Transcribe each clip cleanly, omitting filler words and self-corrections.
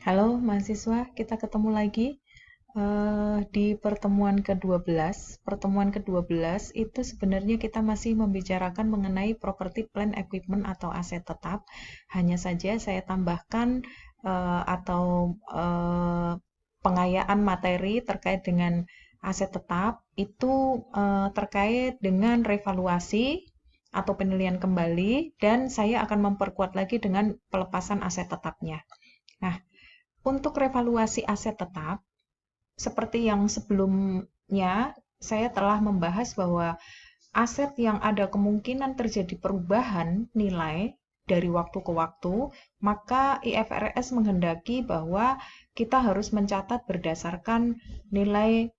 Halo mahasiswa, kita ketemu lagi di pertemuan ke-12. Pertemuan ke-12 itu sebenarnya kita masih membicarakan mengenai property plant equipment atau aset tetap. Hanya saja saya tambahkan atau pengayaan materi terkait dengan aset tetap itu terkait dengan revaluasi atau penilaian kembali, dan saya akan memperkuat lagi dengan pelepasan aset tetapnya. Nah, untuk revaluasi aset tetap, seperti yang sebelumnya, saya telah membahas bahwa aset yang ada kemungkinan terjadi perubahan nilai dari waktu ke waktu, maka IFRS menghendaki bahwa kita harus mencatat berdasarkan nilai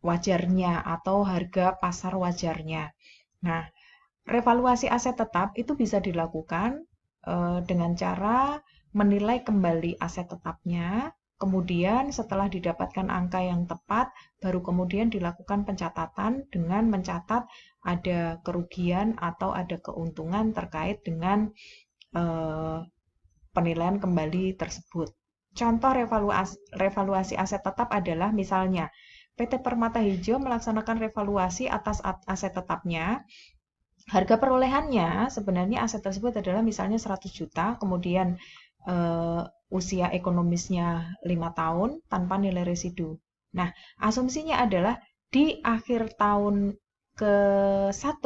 wajarnya atau harga pasar wajarnya. Nah, revaluasi aset tetap itu bisa dilakukan dengan cara menilai kembali aset tetapnya, kemudian setelah didapatkan angka yang tepat, baru kemudian dilakukan pencatatan dengan mencatat ada kerugian atau ada keuntungan terkait dengan eh, penilaian kembali tersebut. Contoh revaluasi aset tetap adalah misalnya PT Permata Hijau melaksanakan revaluasi atas aset tetapnya. Harga perolehannya sebenarnya aset tersebut adalah misalnya 100 juta, kemudian usia ekonomisnya 5 tahun tanpa nilai residu. Nah, asumsinya adalah di akhir tahun ke-1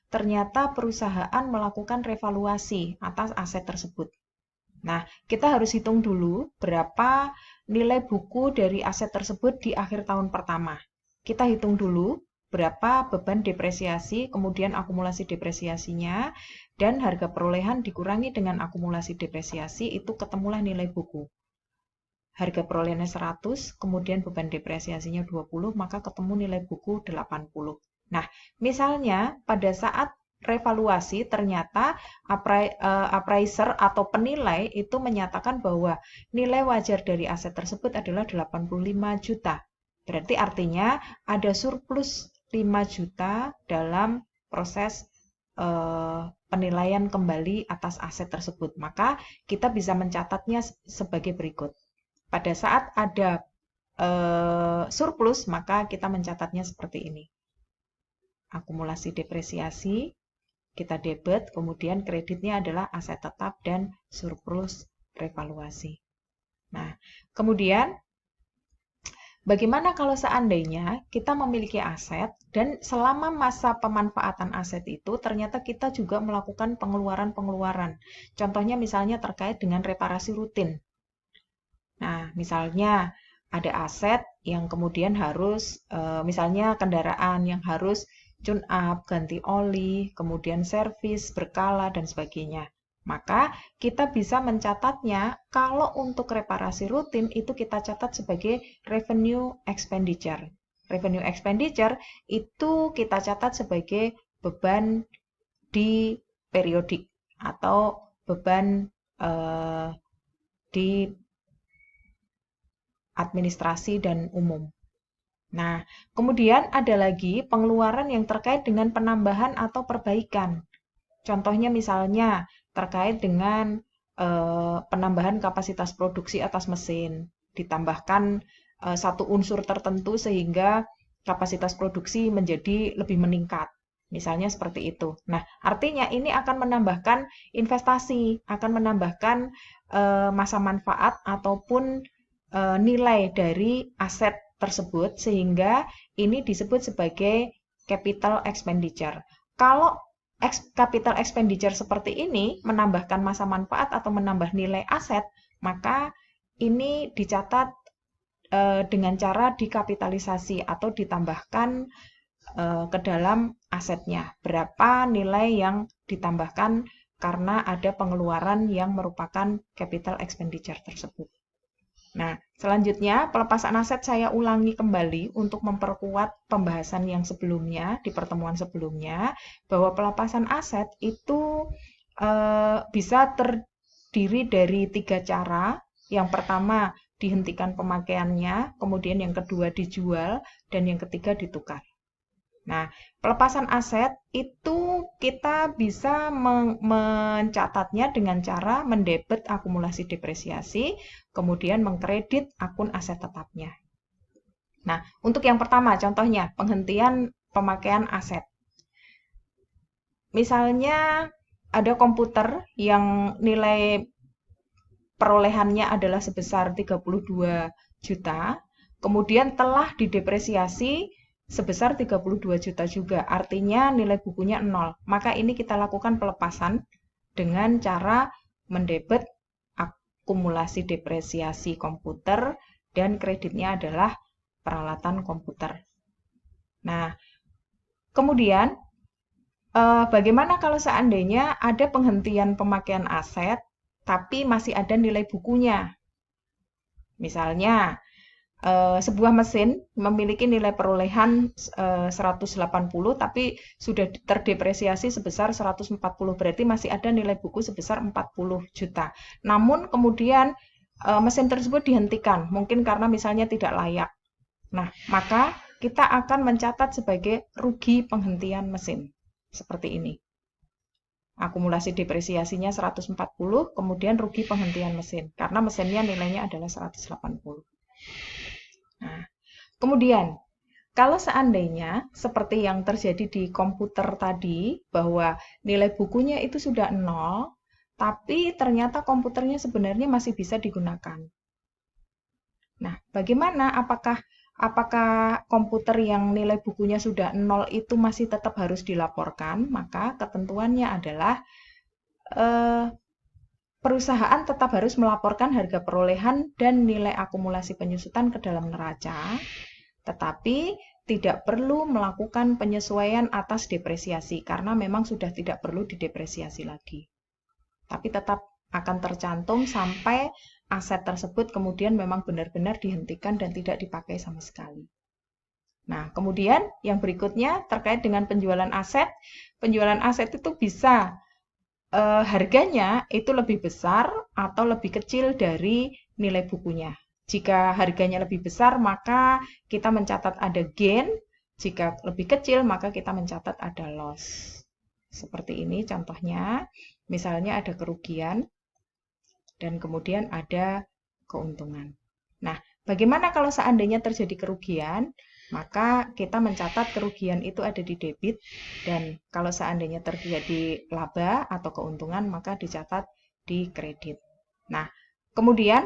ternyata perusahaan melakukan revaluasi atas aset tersebut. Nah, kita harus hitung dulu berapa nilai buku dari aset tersebut di akhir tahun pertama. Kita hitung dulu berapa beban depresiasi, kemudian akumulasi depresiasinya, dan harga perolehan dikurangi dengan akumulasi depresiasi, itu ketemulah nilai buku. Harga perolehannya 100, kemudian beban depresiasinya 20, maka ketemu nilai buku 80. Nah, misalnya pada saat revaluasi ternyata appraiser atau penilai itu menyatakan bahwa nilai wajar dari aset tersebut adalah 85 juta. Berarti artinya ada surplus 5 juta dalam proses penilaian kembali atas aset tersebut. Maka kita bisa mencatatnya sebagai berikut. Pada saat ada surplus, maka kita mencatatnya seperti ini. Akumulasi depresiasi, kita debit, kemudian kreditnya adalah aset tetap dan surplus revaluasi. Nah, kemudian bagaimana kalau seandainya kita memiliki aset dan selama masa pemanfaatan aset itu ternyata kita juga melakukan pengeluaran-pengeluaran. Contohnya misalnya terkait dengan reparasi rutin. Nah, misalnya ada aset yang kemudian harus, misalnya kendaraan yang harus tune up, ganti oli, kemudian servis berkala, dan sebagainya. Maka kita bisa mencatatnya kalau untuk reparasi rutin itu kita catat sebagai revenue expenditure. Revenue expenditure itu kita catat sebagai beban di periodik atau beban di administrasi dan umum. Nah, kemudian ada lagi pengeluaran yang terkait dengan penambahan atau perbaikan. Contohnya misalnya terkait dengan penambahan kapasitas produksi atas mesin, ditambahkan satu unsur tertentu sehingga kapasitas produksi menjadi lebih meningkat. Misalnya seperti itu. Nah, artinya ini akan menambahkan investasi, akan menambahkan masa manfaat ataupun nilai dari aset tersebut sehingga ini disebut sebagai capital expenditure. Kalau capital expenditure seperti ini menambahkan masa manfaat atau menambah nilai aset, maka ini dicatat dengan cara dikapitalisasi atau ditambahkan ke dalam asetnya. Berapa nilai yang ditambahkan karena ada pengeluaran yang merupakan capital expenditure tersebut. Nah, selanjutnya pelepasan aset saya ulangi kembali untuk memperkuat pembahasan yang sebelumnya, di pertemuan sebelumnya, bahwa pelepasan aset itu bisa terdiri dari 3 cara. Yang pertama, dihentikan pemakaiannya, kemudian yang kedua dijual, dan yang ketiga ditukar. Nah, pelepasan aset itu kita bisa mencatatnya dengan cara mendebet akumulasi depresiasi, kemudian mengkredit akun aset tetapnya. Nah, untuk yang pertama, contohnya penghentian pemakaian aset. Misalnya ada komputer yang nilai perolehannya adalah sebesar 32 juta, kemudian telah didepresiasi sebesar 32 juta juga, artinya nilai bukunya 0. Maka ini kita lakukan pelepasan dengan cara mendebet akumulasi depresiasi komputer dan kreditnya adalah peralatan komputer. Nah, kemudian bagaimana kalau seandainya ada penghentian pemakaian aset tapi masih ada nilai bukunya? Misalnya, sebuah mesin memiliki nilai perolehan 180 tapi sudah terdepresiasi sebesar 140, berarti masih ada nilai buku sebesar 40 juta. Namun kemudian mesin tersebut dihentikan, mungkin karena misalnya tidak layak. Nah, maka kita akan mencatat sebagai rugi penghentian mesin. Seperti ini. Akumulasi depresiasinya 140, kemudian rugi penghentian mesin. Karena mesinnya nilainya adalah 180. Nah, kemudian, kalau seandainya seperti yang terjadi di komputer tadi, bahwa nilai bukunya itu sudah 0, tapi ternyata komputernya sebenarnya masih bisa digunakan. Nah, bagaimana? Apakah komputer yang nilai bukunya sudah 0 itu masih tetap harus dilaporkan? Maka ketentuannya adalah perusahaan tetap harus melaporkan harga perolehan dan nilai akumulasi penyusutan ke dalam neraca, tetapi tidak perlu melakukan penyesuaian atas depresiasi karena memang sudah tidak perlu didepresiasi lagi. Tapi tetap akan tercantum sampai aset tersebut kemudian memang benar-benar dihentikan dan tidak dipakai sama sekali. Nah, kemudian yang berikutnya terkait dengan penjualan aset. Penjualan aset itu bisa harganya itu lebih besar atau lebih kecil dari nilai bukunya. Jika harganya lebih besar, maka kita mencatat ada gain. Jika lebih kecil, maka kita mencatat ada loss. Seperti ini contohnya. Misalnya ada kerugian dan kemudian ada keuntungan. Nah, bagaimana kalau seandainya terjadi kerugian? Maka kita mencatat kerugian itu ada di debit, dan kalau seandainya terjadi laba atau keuntungan, maka dicatat di kredit. Nah, kemudian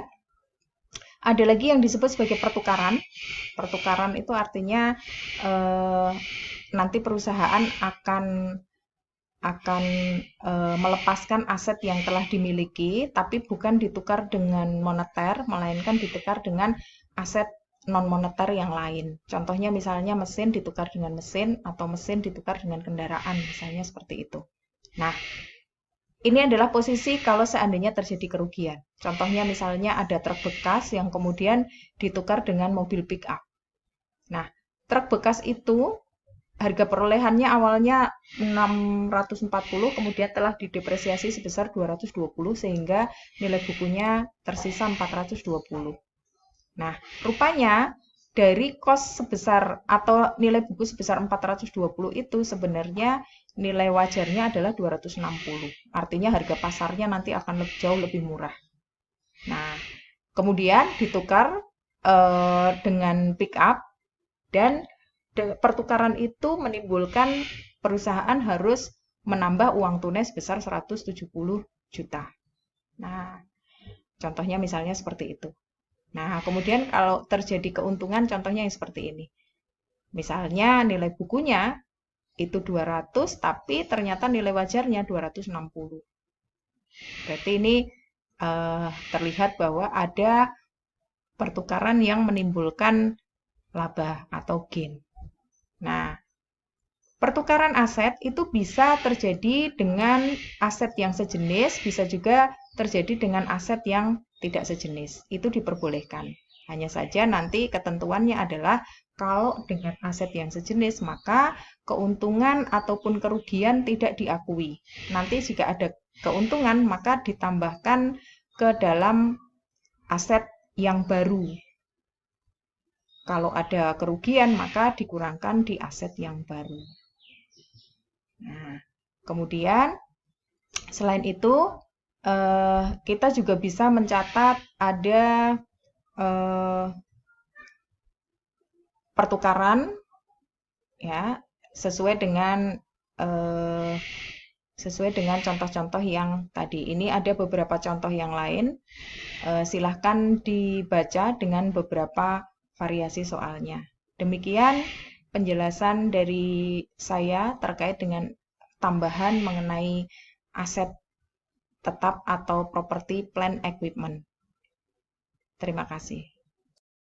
ada lagi yang disebut sebagai pertukaran. Pertukaran itu artinya nanti perusahaan akan melepaskan aset yang telah dimiliki, tapi bukan ditukar dengan moneter, melainkan ditukar dengan aset non-moneter yang lain. Contohnya misalnya mesin ditukar dengan mesin, atau mesin ditukar dengan kendaraan, misalnya seperti itu. Nah, ini adalah posisi kalau seandainya terjadi kerugian. Contohnya misalnya ada truk bekas yang kemudian ditukar dengan mobil pick up. Nah, truk bekas itu harga perolehannya awalnya 640, kemudian telah didepresiasi sebesar 220 sehingga nilai bukunya tersisa 420. Nah, rupanya dari kos sebesar atau nilai buku sebesar 420 itu sebenarnya nilai wajarnya adalah 260. Artinya harga pasarnya nanti akan jauh lebih murah. Nah, kemudian ditukar dengan pick up, dan pertukaran itu menimbulkan perusahaan harus menambah uang tunai sebesar 170 juta. Nah, contohnya misalnya seperti itu. Nah, kemudian kalau terjadi keuntungan, contohnya yang seperti ini. Misalnya nilai bukunya itu 200, tapi ternyata nilai wajarnya 260. Berarti ini terlihat bahwa ada pertukaran yang menimbulkan laba atau gain. Nah, pertukaran aset itu bisa terjadi dengan aset yang sejenis, bisa juga terjadi dengan aset yang tidak sejenis. Itu diperbolehkan. Hanya saja nanti ketentuannya adalah kalau dengan aset yang sejenis, maka keuntungan ataupun kerugian tidak diakui. Nanti jika ada keuntungan, maka ditambahkan ke dalam aset yang baru. Kalau ada kerugian, maka dikurangkan di aset yang baru. Nah, kemudian selain itu, kita juga bisa mencatat ada pertukaran, ya, sesuai dengan contoh-contoh yang tadi. Ini ada beberapa contoh yang lain. Silahkan dibaca dengan beberapa variasi soalnya. Demikian penjelasan dari saya terkait dengan tambahan mengenai aset tetap atau property plant equipment. Terima kasih.